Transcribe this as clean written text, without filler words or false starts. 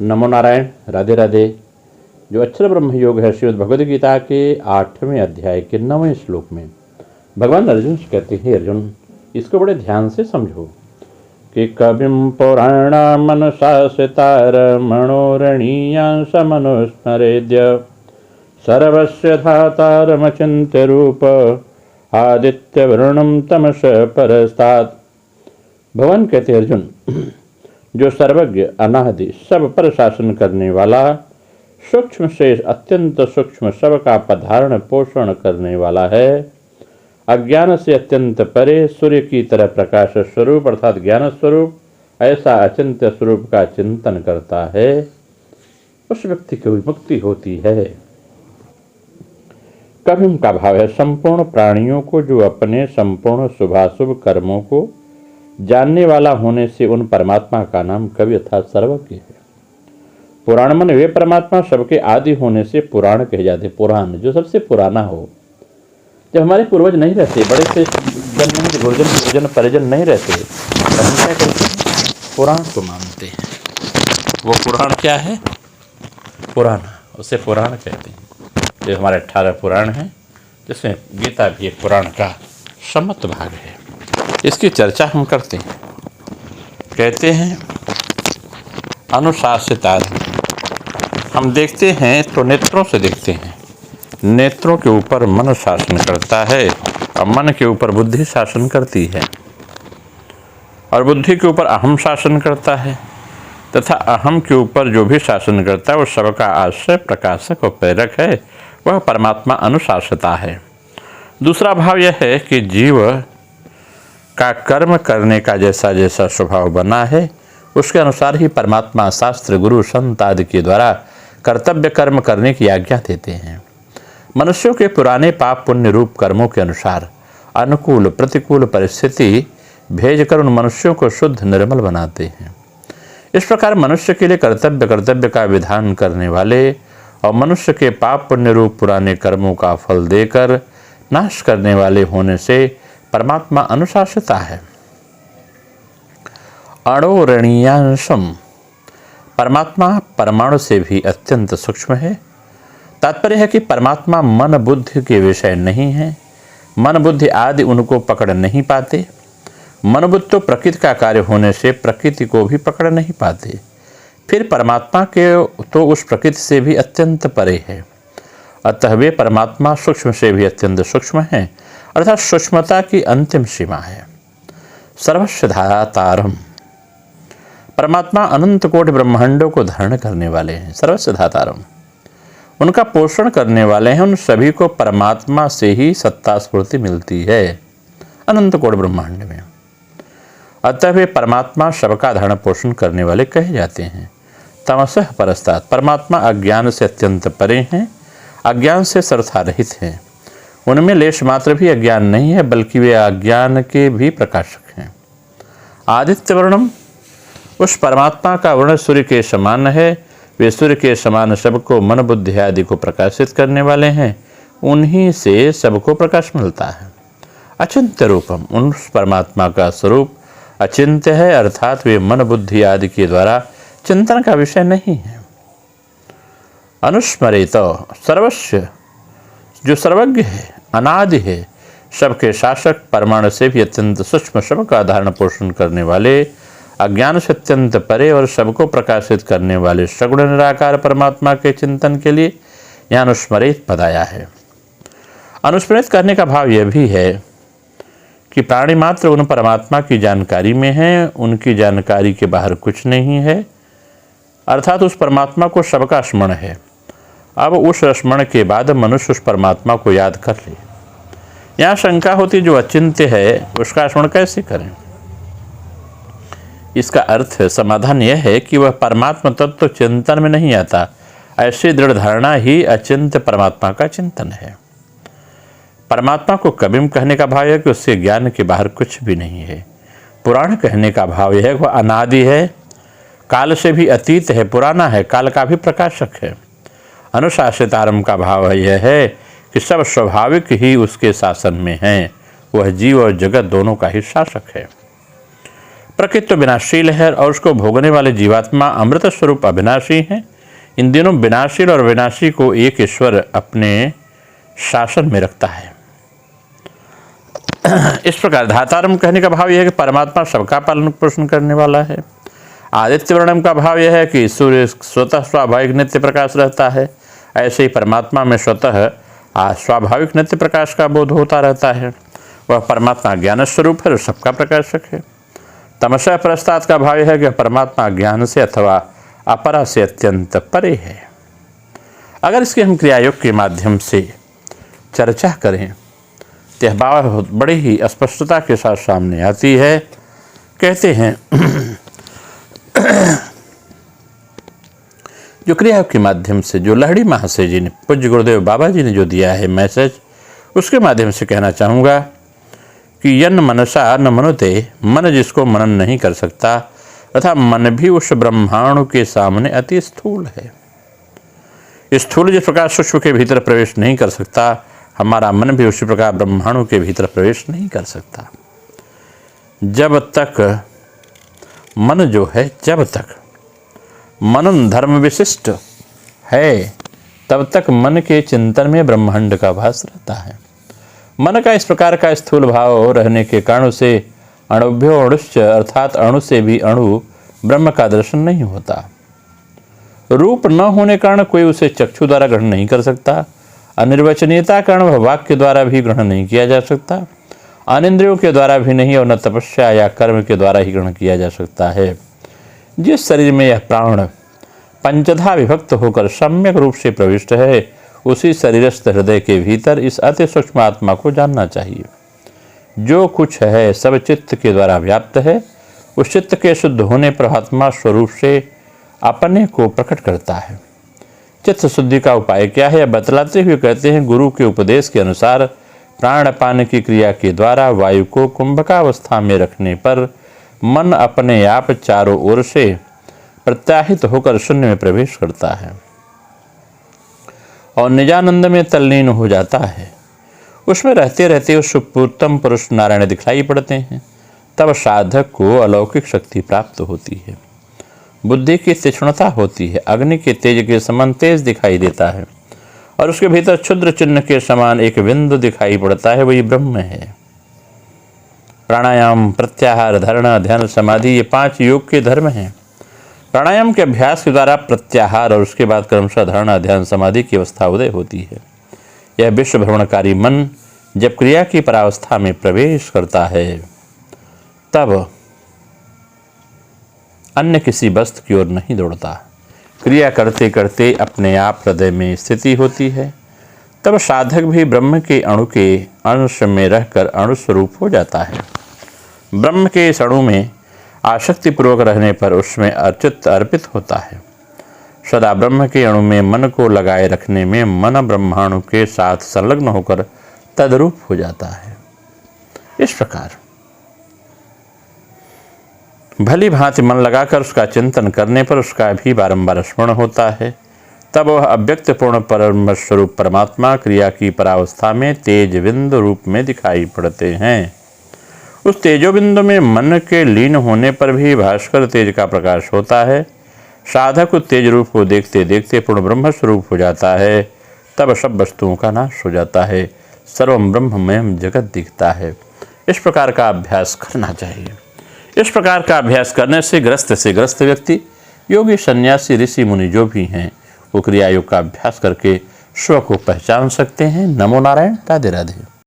नमो नारायण, राधे राधे। जो अक्षर ब्रह्म योग है, श्रीमद् भगवद गीता के 8वें अध्याय के 9वें श्लोक में भगवान अर्जुन से कहते हैं, अर्जुन इसको बड़े ध्यान से समझो कि कविम पुराण मनसासितार मनोरणीयांस मनुस्मरेद्य सर्वस्य धातारमचिन्त्य रूप आदित्य वरुणम तमस परस्तात्। भगवान कहते हैं, अर्जुन जो सर्वज्ञ अनादि सब पर शासन करने वाला, सूक्ष्म से अत्यंत सूक्ष्म सबका पधारण पोषण करने वाला है, अज्ञान से अत्यंत परे सूर्य की तरह प्रकाश स्वरूप अर्थात ज्ञान स्वरूप ऐसा अचिंत्य स्वरूप का चिंतन करता है, उस व्यक्ति की मुक्ति होती है। कविम का भाव है संपूर्ण प्राणियों को, जो अपने संपूर्ण शुभाशुभ कर्मों को जानने वाला होने से उन परमात्मा का नाम कवि अर्थात सर्वज्ञ है। पुराण मन वे परमात्मा सबके आदि होने से पुराण कहे जाते। पुराण जो सबसे पुराना हो। जब हमारे पूर्वज नहीं रहते, बड़े से गुरुजन परिजन नहीं रहते, तो हम क्या करते हैं? पुराण को मानते हैं। वो पुराण क्या है? पुराण, उसे पुराण कहते हैं। जो हमारे 18 पुराण हैं, जिसमें गीता भी एक पुराण का सम्मत भाग है। इसकी चर्चा हम करते हैं। कहते हैं अनुशासिता। हम देखते हैं तो नेत्रों से देखते हैं। नेत्रों के ऊपर मन शासन करता है और मन के ऊपर बुद्धि शासन करती है और बुद्धि के ऊपर अहम शासन करता है तथा अहम के ऊपर जो भी शासन करता है वो सबका आश्रय प्रकाशक और प्रेरक है, वह परमात्मा अनुशासिता है। दूसरा भाव यह है कि जीव का कर्म करने का जैसा जैसा स्वभाव बना है उसके अनुसार ही परमात्मा शास्त्र गुरु संत आदि के द्वारा कर्तव्य कर्म करने की आज्ञा देते हैं। मनुष्यों के पुराने पाप पुण्य रूप कर्मों के अनुसार अनुकूल प्रतिकूल परिस्थिति भेजकर उन मनुष्यों को शुद्ध निर्मल बनाते हैं। इस प्रकार मनुष्य के लिए कर्तव्य का विधान करने वाले और मनुष्य के पाप पुण्य रूप पुराने कर्मों का फल देकर नाश करने वाले होने से परमात्मा अनुशासिता है। अणोरणीयांशम, परमात्मा परमाणु से भी अत्यंत सूक्ष्म है। तात्पर्य है कि परमात्मा मन बुद्धि के विषय नहीं है। मन बुद्धि आदि उनको पकड़ नहीं पाते। मन बुद्धि तो प्रकृति का कार्य होने से प्रकृति को भी पकड़ नहीं पाते। फिर परमात्मा के तो उस प्रकृति से भी अत्यंत परे है। अतः वे परमात्मा सूक्ष्म से भी अत्यंत सूक्ष्म है, अर्थात सूक्ष्मता की अंतिम सीमा है। सर्वस्य धातारम, परमात्मा अनंत कोटि ब्रह्मांडों को धारण करने वाले हैं। सर्वस्य धातारम, उनका पोषण करने वाले हैं। उन सभी को परमात्मा से ही सत्ता स्फूर्ति मिलती है अनंत कोटि ब्रह्मांड में। अतः वे परमात्मा सबका धारण पोषण करने वाले कहे जाते हैं। तमसः परस्तात्, परमात्मा अज्ञान से अत्यंत परे हैं, अज्ञान से सर्वथा रहित हैं। उनमें लेश मात्र भी अज्ञान नहीं है, बल्कि वे अज्ञान के भी प्रकाशक हैं। आदित्य वर्णम, उस परमात्मा का वर्ण सूर्य के समान है। वे सूर्य के समान सबको मन बुद्धि आदि को प्रकाशित करने वाले हैं। उन्हीं से सबको प्रकाश मिलता है। अचिंत्य रूपम, उस परमात्मा का स्वरूप अचिंत्य है, अर्थात वे मन बुद्धि आदि के द्वारा चिंतन का विषय नहीं है। अनुस्मरेत, सर्वस्य, जो सर्वज्ञ है, अनादि है, सबके शासक, परमाणु से भी अत्यंत सूक्ष्म सबका धारण पोषण करने वाले, अज्ञान से अत्यंत परे और सबको प्रकाशित करने वाले सगुण निराकार परमात्मा के चिंतन के लिए यहाँ अनुस्मरित पद आया है। अनुस्मरित करने का भाव यह भी है कि प्राणी मात्र उन परमात्मा की जानकारी में है, उनकी जानकारी के बाहर कुछ नहीं है, अर्थात उस परमात्मा को सबका स्मरण है। अब उस स्मरण के बाद मनुष्य उस परमात्मा को याद कर ले। यहाँ शंका होती, जो अचिंत्य है उसका स्मरण कैसे करें? इसका अर्थ समाधान यह है कि वह परमात्मा तत्व चिंतन में नहीं आता। ऐसी दृढ़ धारणा ही अचिंत्य परमात्मा का चिंतन है। परमात्मा को कविम कहने का भाव है कि उससे ज्ञान के बाहर कुछ भी नहीं है। पुराण कहने का भाव यह है कि वह अनादि है, काल से भी अतीत है, पुराना है, काल का भी प्रकाशक है। अनुशासितारम का भाव यह है कि सब स्वाभाविक ही उसके शासन में हैं। वह जीव और जगत दोनों का ही शासक है। प्रकृति तो विनाशील है और उसको भोगने वाले जीवात्मा अमृत स्वरूप अविनाशी हैं। इन दिनों विनाशील और विनाशी को एक ईश्वर अपने शासन में रखता है। इस प्रकार धातारम कहने का भाव यह है कि परमात्मा सबका पालन पोषण करने वाला है। आदित्य वर्णम का भाव यह है कि सूर्य स्वतः स्वाभाविक नित्य प्रकाश रहता है, ऐसे ही परमात्मा में स्वतः स्वाभाविक नित्य प्रकाश का बोध होता रहता है। वह परमात्मा ज्ञान स्वरूप है और सबका प्रकाशक है। तमसा प्रस्ताद का भाव है कि परमात्मा ज्ञान से अथवा अपरा से अत्यंत परे है। अगर इसके हम क्रियायोग के माध्यम से चर्चा करें तो यह बात बड़ी ही स्पष्टता के साथ सामने आती है। कहते हैं जो क्रियायोग के माध्यम से जो लहड़ी महाशय जी ने, पूज्य गुरुदेव बाबा जी ने जो दिया है मैसेज, उसके माध्यम से कहना चाहूँगा कि यन मनसा न मनुते, मन जिसको मनन नहीं कर सकता तथा मन भी उस ब्रह्मांड के सामने अति स्थूल है। स्थूल जिस प्रकार सूक्ष्म के भीतर प्रवेश नहीं कर सकता, हमारा मन भी उसी प्रकार ब्रह्मांड के भीतर प्रवेश नहीं कर सकता। जब तक मन जो है, जब तक मनन धर्म विशिष्ट है, तब तक मन के चिंतन में ब्रह्मांड का भास रहता है। मन का इस प्रकार का स्थूल भाव रहने के कारण से अणुभ्यो अणुश्च अर्थात अणु से भी अणु ब्रह्म का दर्शन नहीं होता। रूप न होने कारण कोई उसे चक्षु द्वारा ग्रहण नहीं कर सकता। अनिर्वचनीयता कारण वह वाक्य द्वारा भी ग्रहण नहीं किया जा सकता, अनिंद्रियों के द्वारा भी नहीं और न तपस्या या कर्म के द्वारा ही ग्रहण किया जा सकता है। जिस शरीर में यह प्राण पंचधा विभक्त होकर सम्यक रूप से प्रविष्ट है, उसी शरीरस्थ हृदय के भीतर इस अति सूक्ष्म आत्मा को जानना चाहिए। जो कुछ है सब चित्त के द्वारा व्याप्त है। उस चित्त के शुद्ध होने पर आत्मा स्वरूप से अपने को प्रकट करता है। चित्त शुद्धि का उपाय क्या है, बतलाते हुए कहते हैं, गुरु के उपदेश के अनुसार प्राणपान की क्रिया के द्वारा वायु को कुंभकावस्था में रखने पर मन अपने आप चारों ओर से प्रत्याहित होकर शून्य में प्रवेश करता है और निजानंद में तल्लीन हो जाता है। उसमें रहते रहते उस उत्तम पुरुष नारायण दिखलाई पड़ते हैं। तब साधक को अलौकिक शक्ति प्राप्त होती है। बुद्धि की तीक्ष्णता होती है। अग्नि के तेज के समान तेज दिखाई देता है और उसके भीतर क्षुद्र चिन्ह के समान एक बिंदु दिखाई पड़ता है, वही ब्रह्म है। प्राणायाम, प्रत्याहार, धारणा, ध्यान, समाधि, ये 5 योग के धर्म हैं। प्राणायाम के अभ्यास के द्वारा प्रत्याहार और उसके बाद क्रमशः धारणा, ध्यान, समाधि की अवस्था उदय होती है। यह विश्व भ्रमणकारी मन जब क्रिया की परावस्था में प्रवेश करता है, तब अन्य किसी वस्तु की ओर नहीं दौड़ता। क्रिया करते करते अपने आप हृदय में स्थिति होती है। तब साधक भी ब्रह्म के अंश में रहकर अणु स्वरूप हो जाता है। ब्रह्म के इस अणु में आसक्तिपूर्वक रहने पर उसमें अर्चित अर्पित होता है। सदा ब्रह्म के अणु में मन को लगाए रखने में मन ब्रह्माणु के साथ संलग्न होकर तद्रूप हो जाता है। इस प्रकार भली भांति मन लगाकर उसका चिंतन करने पर उसका भी बारंबार स्मरण होता है। तब वह अव्यक्त पूर्ण परम स्वरूप परमात्मा क्रिया की परावस्था में तेज बिंदु रूप में दिखाई पड़ते हैं। उस तेजो बिंदु में मन के लीन होने पर भी भास्कर तेज का प्रकाश होता है। साधक उस तेज रूप को देखते देखते पूर्ण ब्रह्म स्वरूप हो जाता है। तब सब वस्तुओं का नाश हो जाता है। सर्वम ब्रह्ममयम जगत दिखता है। इस प्रकार का अभ्यास करना चाहिए। इस प्रकार का अभ्यास करने से ग्रस्त व्यक्ति, योगी, सन्यासी, ऋषि, मुनि जो भी हैं, वो क्रिया योग का अभ्यास करके स्व को पहचान सकते हैं। नमो नारायण। राधे राधे।